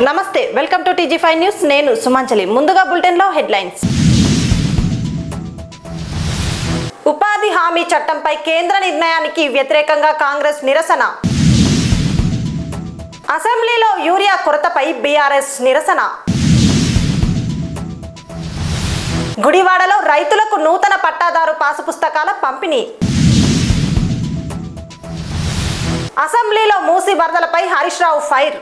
నమస్తే welcome to టీజీ5 news నేను సుమంచలి ముందుగా బులెటిన్ లో హెడ్లైన్స్ ఉపాధి హామీ చట్టంపై కేంద్ర నిర్ణయానికి వ్యతిరేకంగా కాంగ్రెస్ నిరసన అసెంబ్లీలో యూరియా కొరతపై బీఆర్ఎస్ నిరసన గుడివాడలో రైతులకు నూతన పట్టాదారు పాసు పుస్తకాల పంపిణీ అసెంబ్లీలో మూసి వరదలపై హరీష్ రావు ఫైర్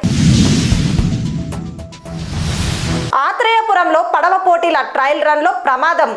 ఆత్రేయపురంలో పడవ పోటీల ట్రయల్ రన్లో ప్రమాదం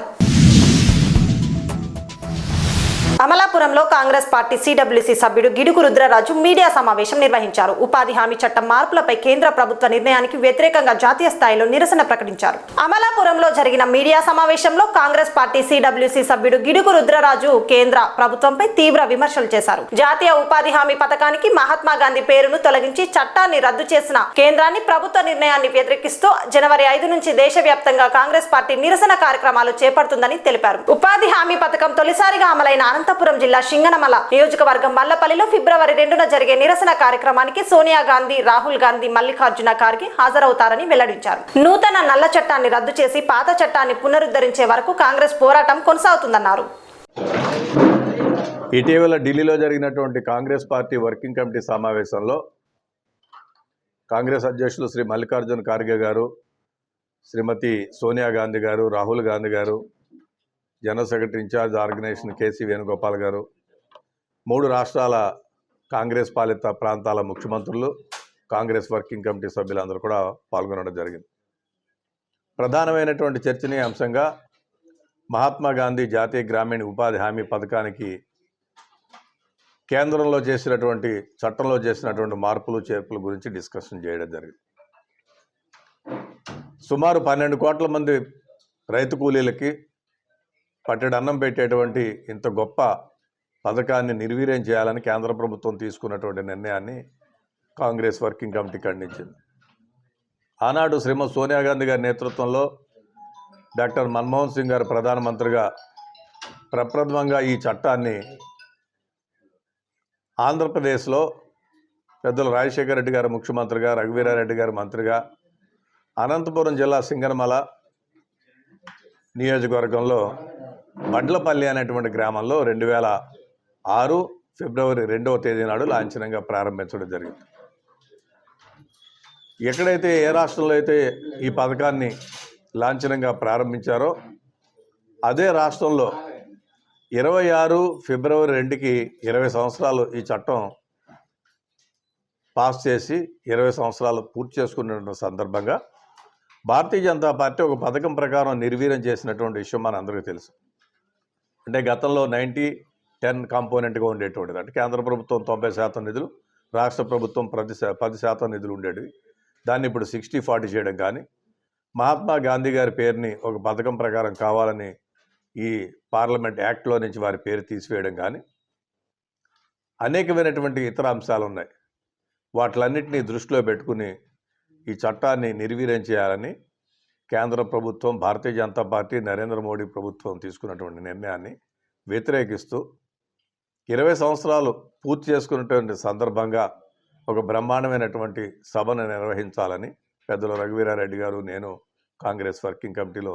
అమలాపురంలో కాంగ్రెస్ పార్టీ సిడబ్ల్యూసీ సభ్యుడు గిడుగు రుద్రరాజు మీడియా సమావేశం నిర్వహించారు. ఉపాధి హామీ చట్టం మార్పులపై కేంద్ర ప్రభుత్వ నిర్ణయానికి వ్యతిరేకంగా జాతీయ స్థాయిలో నిరసన ప్రకటించారు. అమలాపురంలో జరిగిన మీడియా సమావేశంలో కాంగ్రెస్ పార్టీ సిడబ్ల్యూసీ సభ్యుడు గిడుగు రుద్రరాజు కేంద్ర ప్రభుత్వంపై తీవ్ర విమర్శలు చేశారు. జాతీయ ఉపాధి హామీ పథకానికి మహాత్మా గాంధీ పేరును తొలగించి చట్టాన్ని రద్దు చేసిన కేంద్రాన్ని ప్రభుత్వ నిర్ణయాన్ని వ్యతిరేకిస్తూ జనవరి 5 నుంచి దేశవ్యాప్తంగా కాంగ్రెస్ పార్టీ నిరసన కార్యక్రమాలు చేపడుతుందని తెలిపారు. ఉపాధి హామీ పథకం తొలిసారిగా అమలైన అనంతపురం జిల్లా సింగనమల నియోజకవర్గం మల్లపల్లిలో ఫిబ్రవరి 2న జరిగే నిరసన కార్యక్రమానికి సోనియా గాంధీ, రాహుల్ గాంధీ, మల్లికార్జున ఖార్గే హాజరవుతారని వెల్లడించారు. నూతన నల్ల చట్టాన్ని రద్దు చేసి పాత చట్టాన్ని పునరుద్ధరించే వరకు కాంగ్రెస్ పోరాటం కొనసాగుతుందన్నారు. ఇటీవల ఢిల్లీలో జరిగినటువంటి కాంగ్రెస్ పార్టీ వర్కింగ్ కమిటీ సమావేశంలో కాంగ్రెస్ అధ్యక్షులు శ్రీ మల్లికార్జున ఖార్గే గారు, శ్రీమతి సోనియా గాంధీ గారు, రాహుల్ గాంధీ గారు, general secretary incharge organisation KC Venugopal గారు, 3 రాష్ట్రాల కాంగ్రెస్ పాలిత ప్రాంతాల ముఖ్యమంత్రులు, కాంగ్రెస్ వర్కింగ్ కమిటీ సభ్యులందరూ కూడా పాల్గొనడం జరిగింది. ప్రధానమైనటువంటి చర్చనీయాంశంగా మహాత్మా గాంధీ జాతీయ గ్రామీణ ఉపాధి హామీ పథకానికి కేంద్రంలో చేసినటువంటి చట్టంలో చేసినటువంటి మార్పులు చేర్పుల గురించి డిస్కషన్ చేయడం జరిగింది. సుమారు 12 కోట్ల మంది రైతు కూలీలకి పట్టెడు అన్నం పెట్టేటువంటి ఇంత గొప్ప పథకాన్ని నిర్వీర్యం చేయాలని కేంద్ర ప్రభుత్వం తీసుకున్నటువంటి నిర్ణయాన్ని కాంగ్రెస్ వర్కింగ్ కమిటీ ఖండించింది. ఆనాడు శ్రీమతి సోనియా గాంధీ గారి నేతృత్వంలో డాక్టర్ మన్మోహన్ సింగ్ గారు ప్రధానమంత్రిగా ప్రప్రథమంగా ఈ చట్టాన్ని ఆంధ్రప్రదేశ్లో పెద్దలు రాజశేఖర రెడ్డి గారు ముఖ్యమంత్రిగా, రఘువీరారెడ్డి గారు మంత్రిగా, అనంతపురం జిల్లా సింగనమల నియోజకవర్గంలో బండ్లపల్లి అనేటువంటి గ్రామంలో 2006 ఫిబ్రవరి 2వ తేదీ నాడు లాంఛనంగా ప్రారంభించడం జరిగింది. ఎక్కడైతే ఏ రాష్ట్రంలో అయితే ఈ పథకాన్ని లాంఛనంగా ప్రారంభించారో అదే రాష్ట్రంలో 26 ఫిబ్రవరి 2కి 20 సంవత్సరాలు ఈ చట్టం పాస్ చేసి 20 సంవత్సరాలు పూర్తి చేసుకున్న సందర్భంగా భారతీయ జనతా పార్టీ ఒక పథకం ప్రకారం నిర్వీర్యం చేసినటువంటి విషయం మన అందరికీ తెలుసు. అంటే గతంలో 90-10 కాంపోనెంట్గా ఉండేటువంటిది. అంటే కేంద్ర ప్రభుత్వం 90% నిధులు, రాష్ట్ర ప్రభుత్వం 10% నిధులు ఉండేవి. దాన్ని ఇప్పుడు 60-40 చేయడం కానీ, మహాత్మా గాంధీ గారి పేరుని ఒక పథకం ప్రకారం కావాలని ఈ పార్లమెంట్ యాక్ట్లో నుంచి వారి పేరు తీసివేయడం కానీ, అనేకమైనటువంటి ఇతర అంశాలు ఉన్నాయి. వాటిలన్నింటినీ దృష్టిలో పెట్టుకుని ఈ చట్టాన్ని నిర్వీర్యం చేయాలని కేంద్ర ప్రభుత్వం, భారతీయ జనతా పార్టీ, నరేంద్ర మోడీ ప్రభుత్వం తీసుకున్నటువంటి నిర్ణయాన్ని వ్యతిరేకిస్తూ 20 సంవత్సరాలు పూర్తి చేసుకున్నటువంటి సందర్భంగా ఒక బ్రహ్మాండమైనటువంటి సభను నిర్వహించాలని పెద్దలు రఘువీరారెడ్డి గారు, నేను కాంగ్రెస్ వర్కింగ్ కమిటీలో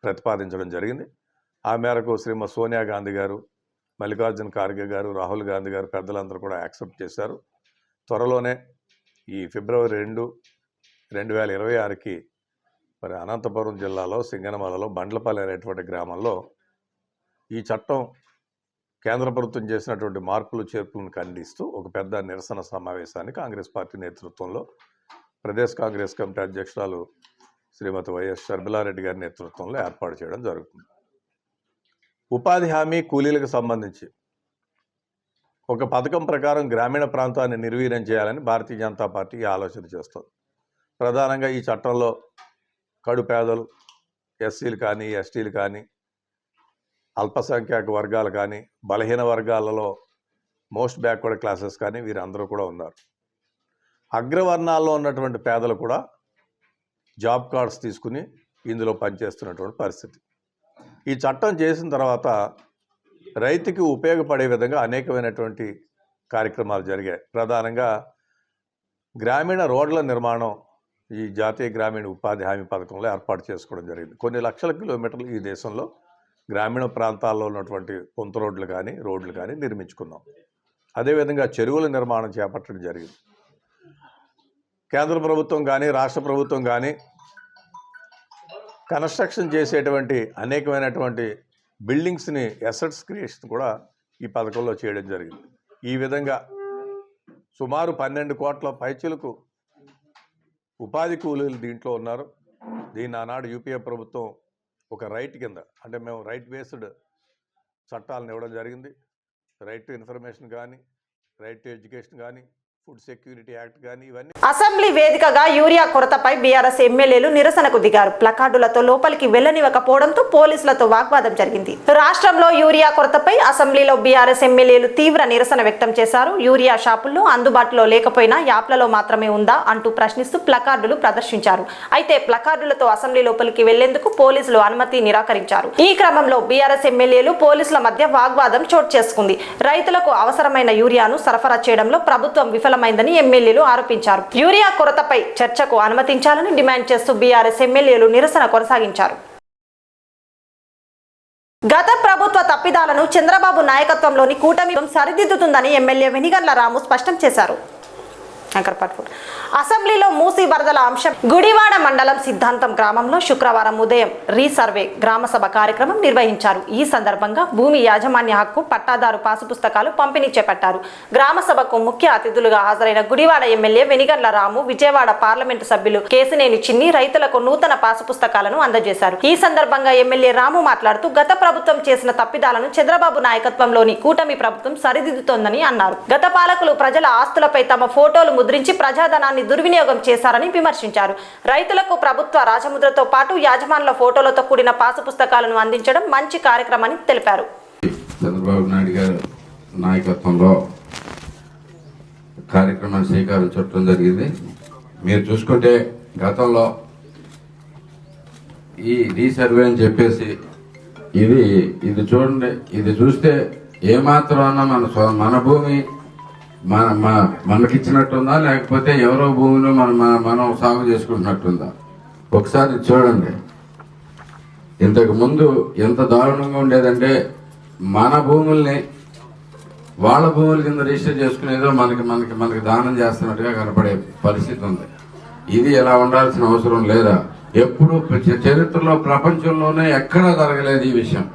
ప్రతిపాదించడం జరిగింది. ఆ మేరకు శ్రీమతి సోనియా గాంధీ గారు, మల్లికార్జున ఖార్గే గారు, రాహుల్ గాంధీ గారు పెద్దలందరూ కూడా యాక్సెప్ట్ చేశారు. త్వరలోనే ఈ ఫిబ్రవరి 2, 2026కి మరి అనంతపురం జిల్లాలో సింగనమలలో బండ్లపల్లి అనేటువంటి గ్రామంలో ఈ చట్టం కేంద్ర ప్రభుత్వం చేసినటువంటి మార్పులు చేర్పులను ఖండిస్తూ ఒక పెద్ద నిరసన సమావేశాన్ని కాంగ్రెస్ పార్టీ నేతృత్వంలో ప్రదేశ్ కాంగ్రెస్ కమిటీ అధ్యక్షురాలు శ్రీమతి వైఎస్ షర్మిలారెడ్డి గారి నేతృత్వంలో ఏర్పాటు చేయడం జరుగుతుంది. ఉపాధి హామీ కూలీలకు సంబంధించి ఒక పథకం ప్రకారం గ్రామీణ ప్రాంతాన్ని నిర్వీర్యం చేయాలని భారతీయ జనతా పార్టీ ఆలోచన చేస్తుంది. ప్రధానంగా ఈ చట్టంలో కడు పేదలు, ఎస్సీలు కానీ, ఎస్టీలు కానీ, అల్పసంఖ్యాక వర్గాలు కానీ, బలహీన వర్గాలలో మోస్ట్ బ్యాక్వర్డ్ క్లాసెస్ కానీ వీరందరూ కూడా ఉన్నారు. అగ్రవర్ణాల్లో ఉన్నటువంటి పేదలు కూడా జాబ్ కార్డ్స్ తీసుకుని ఇందులో పనిచేస్తున్నటువంటి పరిస్థితి. ఈ చట్టం చేసిన తర్వాత రైతుకి ఉపయోగపడే విధంగా అనేకమైనటువంటి కార్యక్రమాలు జరిగాయి. ప్రధానంగా గ్రామీణ రోడ్ల నిర్మాణం ఈ జాతీయ గ్రామీణ ఉపాధి హామీ పథకంలో ఏర్పాటు చేసుకోవడం జరిగింది. కొన్ని లక్షల కిలోమీటర్లు ఈ దేశంలో గ్రామీణ ప్రాంతాల్లో ఉన్నటువంటి పొంత రోడ్లు కానీ రోడ్లు కానీ నిర్మించుకున్నాం. అదేవిధంగా చెరువుల నిర్మాణం చేపట్టడం జరిగింది. కేంద్ర ప్రభుత్వం కానీ రాష్ట్ర ప్రభుత్వం కానీ కన్స్ట్రక్షన్ చేసేటువంటి అనేకమైనటువంటి బిల్డింగ్స్ని అసెట్స్ క్రియేషన్ కూడా ఈ పథకంలో చేయడం జరిగింది. ఈ విధంగా సుమారు 12 కోట్ల పైచిలకు ఉపాధి కూలీలు దీంట్లో ఉన్నారు. దీన్ని ఆనాడు యూపీఏ ప్రభుత్వం ఒక రైట్ కింద, అంటే మేము రైట్ బేస్డ్ చట్టాలను ఇవ్వడం జరిగింది. రైట్ టు ఇన్ఫర్మేషన్ కానీ, రైట్ టు ఎడ్యుకేషన్ కానీ, ఫుడ్ సెక్యూరిటీ యాక్ట్ కానీ, ఇవన్నీ. అసెంబ్లీ వేదికగా యూరియా కొరతపై బీఆర్ఎస్ ఎమ్మెల్యేలు నిరసనకు దిగారు. ప్లకార్డులతో లోపలికి వెళ్లనివ్వకపోవడంతో పోలీసులతో వాగ్వాదం జరిగింది. రాష్ట్రంలో యూరియా కొరతపై అసెంబ్లీలో బీఆర్ఎస్ ఎమ్మెల్యేలు తీవ్ర నిరసన వ్యక్తం చేశారు. యూరియా షాపుల్లో అందుబాటులో లేకపోయినా యాప్లలో మాత్రమే ఉందా అంటూ ప్రశ్నిస్తూ ప్లకార్డులు ప్రదర్శించారు. అయితే ప్లకార్డులతో అసెంబ్లీ లోపలికి వెళ్లేందుకు పోలీసులు అనుమతి నిరాకరించారు. ఈ క్రమంలో బీఆర్ఎస్ ఎమ్మెల్యేలు పోలీసుల మధ్య వాగ్వాదం చోటు చేసుకుంది. రైతులకు అవసరమైన యూరియాను సరఫరా చేయడంలో ప్రభుత్వం విఫలమైందని ఎమ్మెల్యేలు ఆరోపించారు. యూరియా కొరతపై చర్చకు అనుమతించాలని డిమాండ్ చేస్తూ బీఆర్ఎస్ ఎమ్మెల్యేలు నిరసన కొనసాగించారు. గత ప్రభుత్వ తప్పిదాలను చంద్రబాబు నాయకత్వంలోని కూటమి సరిదిద్దుతుందని ఎమ్మెల్యే వెనిగండ్ల రాము స్పష్టం చేశారు. అసెంబ్లీలో మూసీ వరదల అంశం గుడివాడ మండలం సిద్ధాంతం గ్రామంలో శుక్రవారం ఉదయం రీసర్వే గ్రామసభ కార్యక్రమం నిర్వహించారు. ఈ సందర్భంగా భూమి యాజమాన్య హక్కు, పట్టాదారు పాసు పుస్తకాలు పంపిణీ చేపట్టారు. గ్రామసభకు ముఖ్య అతిథులుగా హాజరైన గుడివాడ ఎమ్మెల్యే వెనిగండ్ల రాము, విజయవాడ పార్లమెంటు సభ్యులు కేసినేని చిన్ని రైతులకు నూతన పాసు పుస్తకాలను అందజేశారు. ఈ సందర్భంగా ఎమ్మెల్యే రాము మాట్లాడుతూ గత ప్రభుత్వం చేసిన తప్పిదాలను చంద్రబాబు నాయకత్వంలోని కూటమి ప్రభుత్వం సరిదిద్దుతోందని అన్నారు. గత పాలకులు ప్రజల ఆస్తులపై తమ ఫోటోలు ముద్రించి ప్రజాధనాన్ని దుర్వినియోగం చేశారని విమర్శించారు. రైతులకు ప్రభుత్వ రాజముద్రతో పాటు యాజమానుల ఫోటోలతో కూడిన పాసు పుస్తకాలను అందించడం మంచి కార్యక్రమని తెలిపారు. చంద్రబాబు నాయుడు గారి నాయకత్వంలో కార్యక్రమాన్ని శ్రీకారం చుట్టడం జరిగింది. మీరు చూసుకుంటే గతంలో ఈ రీసర్వే అని చెప్పేసి ఇది చూడండి, ఇది చూస్తే ఏమాత్రం అన్నా మన భూమి మనకిచ్చినట్టుందా, లేకపోతే ఎవరో భూమిలో మనం సాగు చేసుకుంటున్నట్టుందా ఒకసారి చూడండి. ఇంతకు ముందు ఎంత దారుణంగా ఉండేదంటే మన భూముల్ని వాళ్ళ భూముల కింద రిజిస్టర్ చేసుకునేదో మనకి దానం చేస్తున్నట్టుగా కనపడే పరిస్థితి ఉంది. ఇది ఎలా ఉండాల్సిన అవసరం లేదా? ఎప్పుడు చరిత్రలో ప్రపంచంలోనే ఎక్కడా జరగలేదు ఈ విషయం.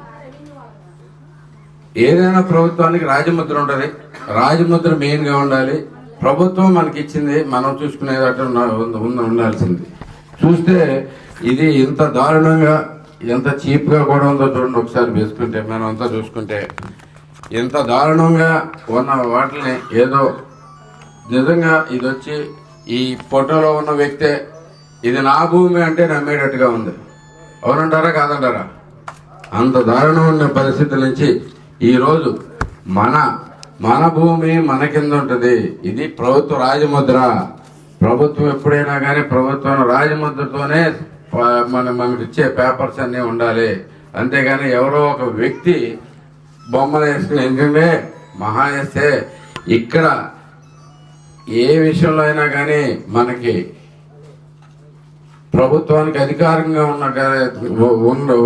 ఏదైనా ప్రభుత్వానికి రాజముద్ర ఉంటుంది, రాజముద్ర మెయిన్ గా ఉండాలి. ప్రభుత్వం మనకి ఇచ్చింది, మనం చూసుకునేదట్టు ఉండాల్సింది. చూస్తే ఇది ఇంత దారుణంగా, ఎంత చీప్ గా కూడా ఉందో చూడండి. ఒకసారి వేసుకుంటే మనం అంతా చూసుకుంటే ఎంత దారుణంగా ఉన్న వాటిని ఏదో నిజంగా ఇది వచ్చి ఈ ఫోటోలో ఉన్న వ్యక్తే ఇది నా భూమి అంటే నమ్మేటట్టుగా ఉంది. అవునంటారా కాదంటారా? అంత దారుణం ఉన్న పరిస్థితుల నుంచి ఈరోజు మన భూమి మన కింద ఉంటుంది. ఇది ప్రభుత్వ రాజముద్ర. ప్రభుత్వం ఎప్పుడైనా కానీ ప్రభుత్వం రాజముద్రతోనే మనకి ఇచ్చే పేపర్స్ అన్నీ ఉండాలి. అంతేగాని ఎవరో ఒక వ్యక్తి బొమ్మలు వేసుకుని, ఎందుకంటే మహా వేస్తే ఇక్కడ ఏ విషయంలో అయినా కానీ మనకి ప్రభుత్వానికి అధికారంగా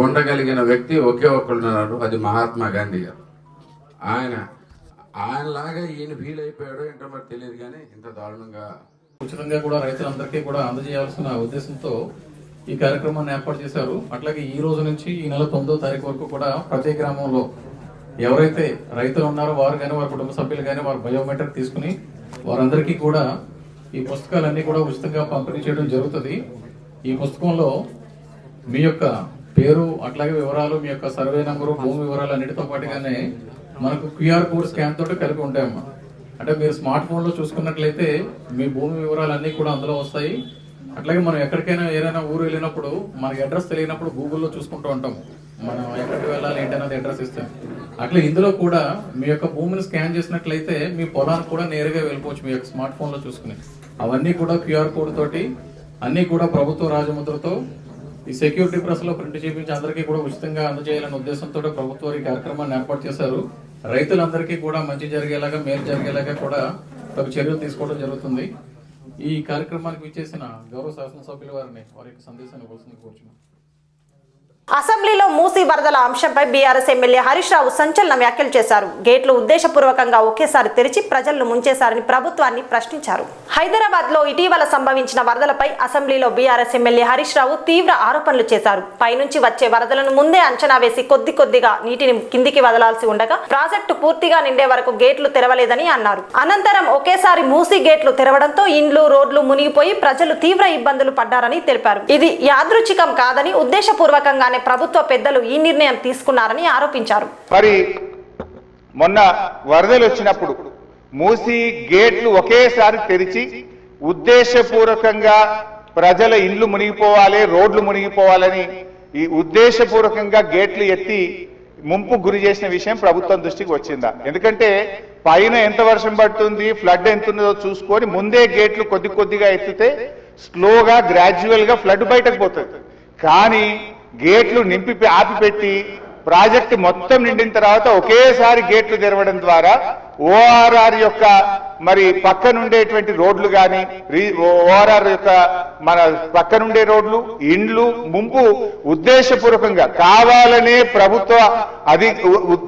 ఉండగలిగిన వ్యక్తి ఒకే ఒక్కడున్నారు, అది మహాత్మా గాంధీ గారు. ఆయనలాగా ఈయన ఫీల్ అయిపోయాడో ఏంటో మరి తెలియదు, కానీ ఇంత దారుణంగా ఉచితంగా కూడా రైతులందరికీ కూడా అందజేయాల్సిన ఉద్దేశంతో ఈ కార్యక్రమాన్ని ఏర్పాటు చేశారు. అట్లాగే ఈ రోజు నుంచి ఈ నెల 9వ తారీఖు వరకు కూడా ప్రతి గ్రామంలో ఎవరైతే రైతులు ఉన్నారో వారు కానీ, వారి కుటుంబ సభ్యులు కానీ, వారు బయోమెట్రిక్ తీసుకుని వారందరికీ కూడా ఈ పుస్తకాలన్నీ కూడా ఉచితంగా పంపిణీ చేయడం జరుగుతుంది. ఈ పుస్తకంలో మీ యొక్క పేరు, అట్లాగే వివరాలు, మీ యొక్క సర్వే నంబరు, భూమి వివరాలు అన్నిటితో పాటుగానే మనకు QR కోడ్ స్కాన్ తోటి కలిపి ఉంటాయమ్మా. అంటే మీరు స్మార్ట్ ఫోన్ లో చూసుకున్నట్లయితే మీ భూమి వివరాలు అన్ని కూడా అందులో వస్తాయి. అట్లాగే మనం ఎక్కడికైనా ఏదైనా ఊరు వెళ్ళినప్పుడు మనకి అడ్రస్ తెలియనప్పుడు గూగుల్లో చూసుకుంటూ ఉంటాము, మనం ఎక్కడికి వెళ్ళాలి ఏంటన్నది అడ్రస్ ఇస్తాం. అట్లా ఇందులో కూడా మీ యొక్క భూమిని స్కాన్ చేసినట్లయితే మీ పొలానికి కూడా నేరుగా వెళ్ళిపోవచ్చు మీ యొక్క స్మార్ట్ ఫోన్ లో చూసుకుని. అవన్నీ కూడా QR కోడ్ తోటి అన్ని కూడా ప్రభుత్వ రాజముద్రతో ఈ సెక్యూరిటీ ప్రెస్ లో ప్రింట్ చేయించి అందరికీ కూడా ఉచితంగా అందజేయాలనే ఉద్దేశంతో ప్రభుత్వం ఈ కార్యక్రమాన్ని ఏర్పాటు చేశారు. రైతులందరికీ కూడా మంచి జరిగేలాగా, మేలు జరిగేలాగా కూడా ఒక చర్యలు తీసుకోవడం జరుగుతుంది. ఈ కార్యక్రమానికి విచ్చేసిన గౌరవ శాసనసభ్యుల వారిని వారి యొక్క సందేశాన్ని ఇవ్వాల్సిందిగా కోరుచున్నాను. అసెంబ్లీలో మూసీ వరదల అంశంపై బీఆర్ఎస్ ఎమ్మెల్యే హరీష్ రావు సంచలన వ్యాఖ్యలు చేశారు. గేట్లు ఉద్దేశపూర్వకంగా ఒకేసారి తెరిచి ప్రజలను ముంచేశారని ప్రభుత్వాన్ని ప్రశ్నించారు. హైదరాబాద్ లో ఇటీవల సంభవించిన వరదలపై అసెంబ్లీలో బీఆర్ఎస్ ఎమ్మెల్యే హరీష్ రావు తీవ్ర ఆరోపణలు చేశారు. పైనుంచి వచ్చే వరదలను ముందే అంచనా వేసి కొద్దిగా నీటిని కిందికి వదలాల్సి ఉండగా ప్రాజెక్టు పూర్తిగా నిండే వరకు గేట్లు తెరవలేదని అన్నారు. అనంతరం ఒకేసారి మూసీ గేట్లు తెరవడంతో ఇండ్లు రోడ్లు మునిగిపోయి ప్రజలు తీవ్ర ఇబ్బందులు పడ్డారని తెలిపారు. ఇది యాదృచ్ఛికం కాదని ఉద్దేశపూర్వకంగానే ప్రభుత్వ పెద్దలు ఈ నిర్ణయం తీసుకున్నారని ఆరోపించారు. మరి మొన్న వరదలు వచ్చినప్పుడు మూసి గేట్లు ఒకేసారి తెరిచి ఉద్దేశపూర్వకంగా ప్రజల ఇండ్లు మునిగిపోవాలి, రోడ్లు మునిగిపోవాలని ఈ ఉద్దేశపూర్వకంగా గేట్లు ఎత్తి ముంపు గురి చేసిన విషయం ప్రభుత్వం దృష్టికి వచ్చిందా? ఎందుకంటే పైన ఎంత వర్షం పడుతుంది, ఫ్లడ్ ఎంత ఉందో చూసుకొని ముందే గేట్లు కొద్దిగా ఎత్తితే స్లోగా గ్రాడ్యువల్ గా ఫ్లడ్ బయటకు పోతుంది. కానీ గేట్లు ఆపిపెట్టి ప్రాజెక్టు మొత్తం నిండిన తర్వాత ఒకేసారి గేట్లు తెరవడం ద్వారా ఓఆర్ఆర్ యొక్క మరి పక్కనుండేటువంటి రోడ్లు కానీ ఓఆర్ఆర్ యొక్క మన పక్కనుండే రోడ్లు ఇండ్లు ముంపు ఉద్దేశపూర్వకంగా కావాలనే ప్రభుత్వ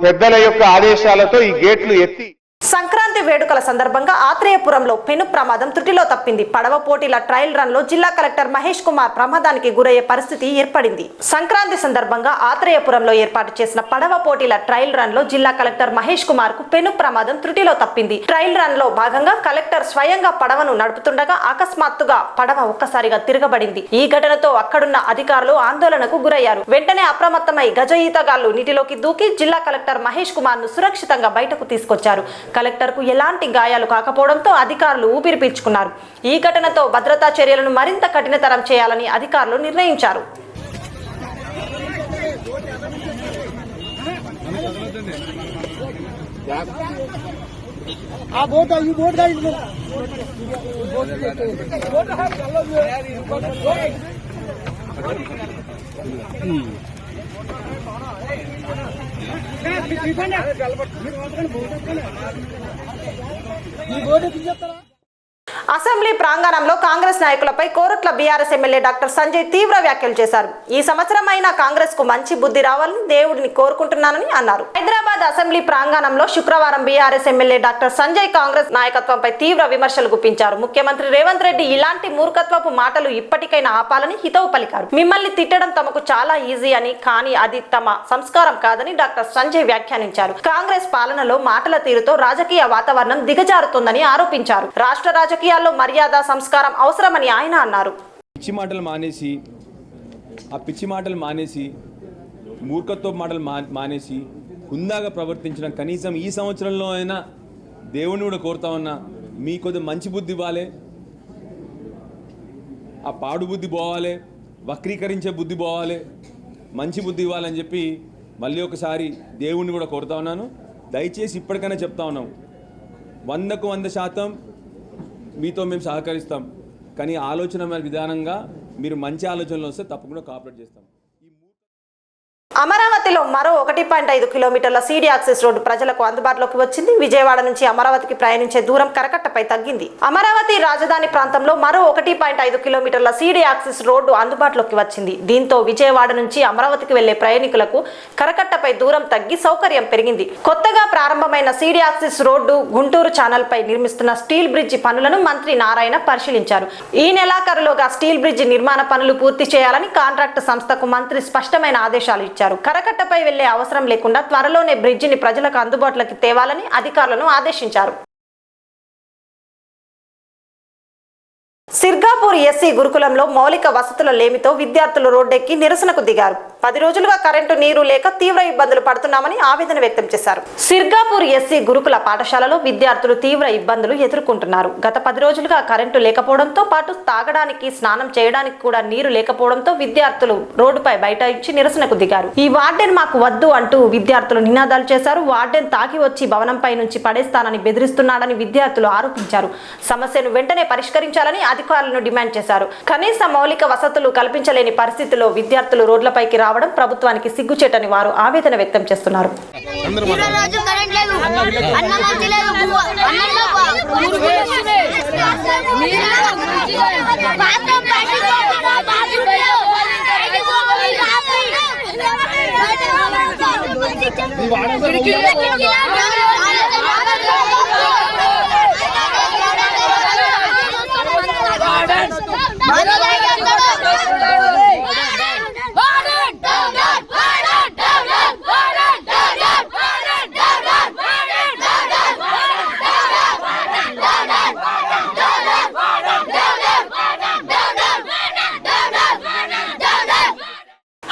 పెద్దల యొక్క ఆదేశాలతో ఈ గేట్లు ఎత్తి సంక్రాంతి వేడుకల సందర్భంగా ఆత్రేయపురంలో పెను ప్రమాదం త్రుటిలో తప్పింది. పడవ పోటీల ట్రయల్ రన్ లో జిల్లా కలెక్టర్ మహేష్ కుమార్ ప్రమాదానికి గురయ్యే పరిస్థితి ఏర్పడింది. సంక్రాంతి సందర్భంగా ఆత్రేయపురంలో ఏర్పాటు చేసిన పడవ పోటీల ట్రయల్ రన్ లో జిల్లా కలెక్టర్ మహేష్ కుమార్ కు పెను ప్రమాదం త్రుటిలో తప్పింది. ట్రయల్ రన్ లో భాగంగా కలెక్టర్ స్వయంగా పడవను నడుపుతుండగా అకస్మాత్తుగా పడవ ఒక్కసారిగా తిరగబడింది. ఈ ఘటనతో అక్కడున్న అధికారులు ఆందోళనకు గురయ్యారు. వెంటనే అప్రమత్తమై గజ ఈతగాళ్లు నీటిలోకి దూకి జిల్లా కలెక్టర్ మహేష్ కుమార్ ను సురక్షితంగా బయటకు తీసుకొచ్చారు. కలెక్టర్ కు ఎలాంటి గాయాలు కాకపోవడంతో అధికారులు ఊపిరి పీల్చుకున్నారు. ఈ ఘటనతో భద్రతా చర్యలను మరింత కఠినతరం చేయాలని అధికారులు నిర్ణయించారు. అసెంబ్లీ ప్రాంగణంలో కాంగ్రెస్ నాయకులపై Korutla BRS MLA doctor Sanjay తీవ్ర వ్యాఖ్యలు చేశారు. ఈ సంవత్సరం అయినా కాంగ్రెస్ కు మంచి బుద్ధి రావాలని దేవుడిని కోరుకుంటున్నానని అన్నారు. హైదరాబాద్ అసెంబ్లీ ప్రాంగణంలో శుక్రవారం BRS MLA doctor Sanjay Congress నాయకత్వంపై తీవ్ర విమర్శలు గుప్పించారు. ముఖ్యమంత్రి రేవంత్ రెడ్డి ఇలాంటి మూర్ఖత్వపు మాటలు ఇప్పటికైనా ఆపాలని హితవు పలికారు. మిమ్మల్ని తిట్టడం తమకు చాలా ఈజీ అని, కానీ అది తమ సంస్కారం కాదని డాక్టర్ సంజయ్ వ్యాఖ్యానించారు. కాంగ్రెస్ పాలనలో మాటల తీరుతో రాజకీయ వాతావరణం దిగజారుతోందని ఆరోపించారు. రాష్ట్ర రాజకీయాల్లో మర్యాద సంస్కారం అవసరమని ఆయన అన్నారు. పిచ్చి మాటలు మానేసి మూర్ఖత్వ మాటలు మానేసి హుందాగా ప్రవర్తించడం, కనీసం ఈ సంవత్సరంలో అయినా దేవుని కూడా కోరుతా ఉన్నా మీ కొద్ది మంచి బుద్ధి ఇవ్వాలి, ఆ పాడు బుద్ధి పోవాలి, వక్రీకరించే బుద్ధి పోవాలి, మంచి బుద్ధి ఇవ్వాలని చెప్పి మళ్ళీ ఒకసారి దేవుణ్ణి కూడా కోరుతా ఉన్నాను. దయచేసి ఇప్పటికైనా చెప్తా ఉన్నాం, 100% మీతో మేము సహకరిస్తాం. కానీ ఆలోచన విధానంగా మీరు మంచి ఆలోచనలు వస్తే తప్పకుండా కోఆపరేట్ చేస్తాం. అమరావతిలో మరో 1.5 కిలోమీటర్ల సీడీ యాక్సెస్ రోడ్డు ప్రజలకు అందుబాటులోకి వచ్చింది. విజయవాడ నుంచి అమరావతికి ప్రయాణించే దూరం కరకట్టపై తగ్గింది. అమరావతి రాజధాని ప్రాంతంలో మరో 1.5 కిలోమీటర్ల సీడీ యాక్సెస్ రోడ్డు అందుబాటులోకి వచ్చింది. దీంతో విజయవాడ నుంచి అమరావతికి వెళ్లే ప్రయాణికులకు కరకట్టపై దూరం తగ్గి సౌకర్యం పెరిగింది. కొత్తగా ప్రారంభమైన CD access road Guntur channel పై నిర్మిస్తున్న స్టీల్ బ్రిడ్జి పనులను మంత్రి నారాయణ పరిశీలించారు. ఈ నెలాఖరులోగా స్టీల్ బ్రిడ్జి నిర్మాణ పనులు పూర్తి చేయాలని కాంట్రాక్ట్ సంస్థకు మంత్రి స్పష్టమైన ఆదేశాలు ఇచ్చారు. కరకట్టపై వెళ్లే అవసరం లేకుండా త్వరలోనే బ్రిడ్జిని ప్రజలకు అందుబాటులోకి తేవాలని అధికారులను ఆదేశించారు. సిర్గాపూర్ ఎస్సీ గురుకులంలో మౌలిక వసతుల లేమితో విద్యార్థులు రోడ్డెక్కి నిరసనకు దిగారు. 10 రోజులుగా కరెంటు నీరు లేక తీవ్ర ఇబ్బందులు పడుతున్నామని ఆవేదన వ్యక్తం చేశారు. సిర్గాపూర్ ఎస్సీ గురుకుల పాఠశాలలో విద్యార్థులు తీవ్ర ఇబ్బందులు ఎదుర్కొంటున్నారు. గత 10 రోజులుగా కరెంటు లేకపోవడంతో పాటు తాగడానికి, స్నానం చేయడానికి కూడా నీరు లేకపోవడంతో విద్యార్థులు రోడ్డుపై బైఠాయించి నిరసనకు దిగారు. ఈ వార్డెన్ మాకు వద్దు అంటూ విద్యార్థులు నినాదాలు చేశారు. వార్డెన్ తాగి వచ్చి భవనంపై నుంచి పడేస్తానని బెదిరిస్తున్నాడని విద్యార్థులు ఆరోపించారు. సమస్యను వెంటనే పరిష్కరించాలని అధికారులను డిమాండ్ చేశారు. కనీస మౌలిక వసతులు కల్పించలేని పరిస్థితిలో విద్యార్థులు రోడ్లపైకి రావడం ప్రభుత్వానికి సిగ్గుచేటని వారు ఆవేదన వ్యక్తం చేస్తున్నారు.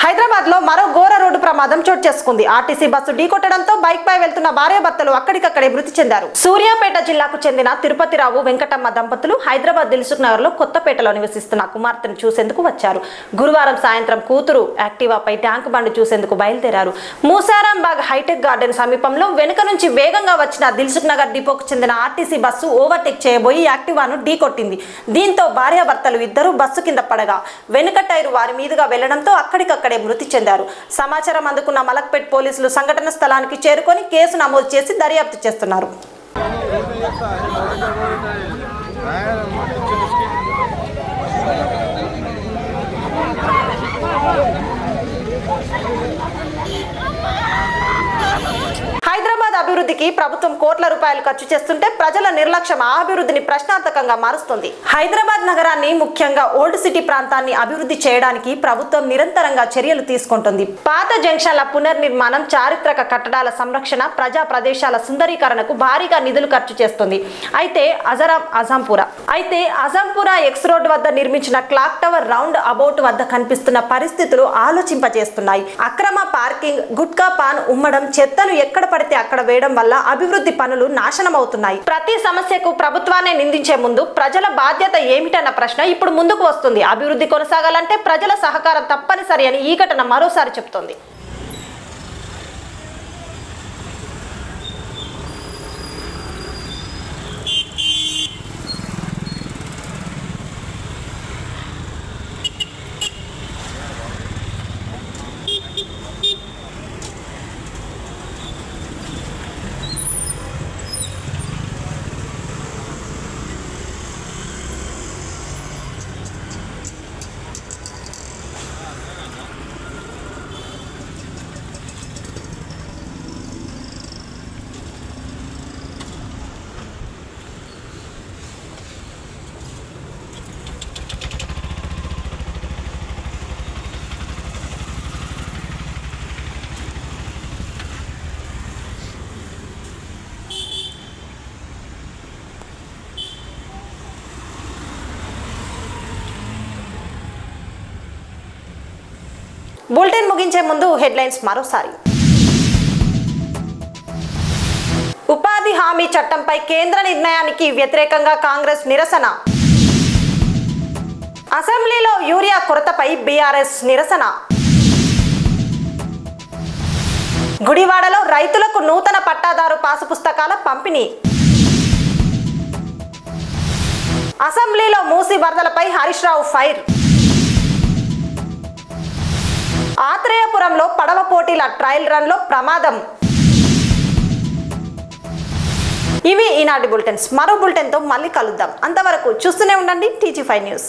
హైదరాబాద్ లో మరో ఘోర రోడ్డు ప్రమాదం చోటు చేసుకుంది. ఆర్టీసీ బస్సు ఢీకొట్టడంతో బైక్ పై వెళ్తున్న భార్యాభర్తలు అక్కడికక్కడే మృతి చెందారు. సూర్యాపేట జిల్లాకు చెందిన తిరుపతిరావు వెంకటమ్మ దంపతులు హైదరాబాద్ దిల్సుఖ్ నగర్ లో కొత్తపేటలో నివసిస్తున్న కుమార్తెను చూసేందుకు వచ్చారు. గురువారం సాయంత్రం కూతురు యాక్టివాపై ట్యాంక్ బండ్ చూసేందుకు బయలుదేరారు. మూసారాంబాగ్ హైటెక్ గార్డెన్ సమీపంలో వెనుక నుంచి వేగంగా వచ్చిన దిల్సుఖ్ నగర్ డిపోకు చెందిన ఆర్టీసీ బస్సు ఓవర్టేక్ చేయబోయి యాక్టివాను ఢీకొట్టింది. దీంతో భార్యాభర్తలు ఇద్దరు బస్సు కింద పడగా వెనుక టైరు వారి మీదుగా వెళ్లడంతో అక్కడికక్కడే మృతి చెందారు. సమాచారం అందుకున్న మలక్పేట్ పోలీసులు సంఘటన స్థలానికి చేరుకొని కేసు నమోదు చేసి దర్యాప్తు చేస్తున్నారు. హైదరాబాద్ అభివృద్ధికి ప్రభుత్వం కోట్ల రూపాయలు ఖర్చు చేస్తుంటే ప్రజల నిర్లక్ష్యం ఆ అభివృద్ధిని ప్రశ్నార్థకంగా మారుస్తుంది. హైదరాబాద్ నగరాన్ని ముఖ్యంగా ఓల్డ్ సిటీ ప్రాంతాన్ని అభివృద్ధి చేయడానికి ప్రభుత్వం నిరంతరంగా చర్యలు తీసుకుంటుంది. పాత జంక్షన్ల పునర్నిర్మాణం, చారిత్రక కట్టడాల సంరక్షణ, ప్రజా ప్రదేశాల సుందరీకరణకు భారీగా నిధులు ఖర్చు చేస్తుంది. అయితే అజంపురా ఎక్స్ రోడ్ వద్ద నిర్మించిన క్లాక్ టవర్ రౌండ్ అబౌట్ వద్ద కనిపిస్తున్న పరిస్థితులు ఆలోచింపజేస్తున్నాయి. అక్రమ పార్కింగ్, గుట్కా పాన్ ఉమ్మడం, చెత్తను ఎక్కడ పడితే అక్కడ వేయడం వల్ల అభివృద్ధి పనులు నాశనం అవుతున్నాయి. ప్రతి సమస్యకు ప్రభుత్వాన్ని నిందించే ముందు ప్రజల బాధ్యత ఏమిటన్న ప్రశ్న ఇప్పుడు ముందుకు వస్తుంది. అభివృద్ధి కొనసాగాలంటే ప్రజల సహకారం తప్పనిసరి అని ఈ ఘటన మరోసారి చెప్తోంది. బులెటిన్ ముగించే ముందు హెడ్లైన్స్ మరోసారి. ఉపాధి హామీ చట్టంపై కేంద్ర నిర్ణయానికి వ్యతిరేకంగా కాంగ్రెస్ నిరసన. అసెంబ్లీలో యూరియా కొరతపై బీఆర్ఎస్ నిరసన. గుడివాడలో రైతులకు నూతన పట్టాదారు పాసు పుస్తకాల పంపిణీ. అసెంబ్లీలో మూసి వరదలపై హరీష్ రావు ఫైర్. ఆత్రేయపురంలో పడవ పోటీల ట్రయల్ రన్ లో ప్రమాదం. ఇవి ఈనాటి బులెటిన్స్. మరో బులెటిన్ తో మళ్ళీ కలుద్దాం. అంతవరకు చూస్తూనే ఉండండి TG5 న్యూస్.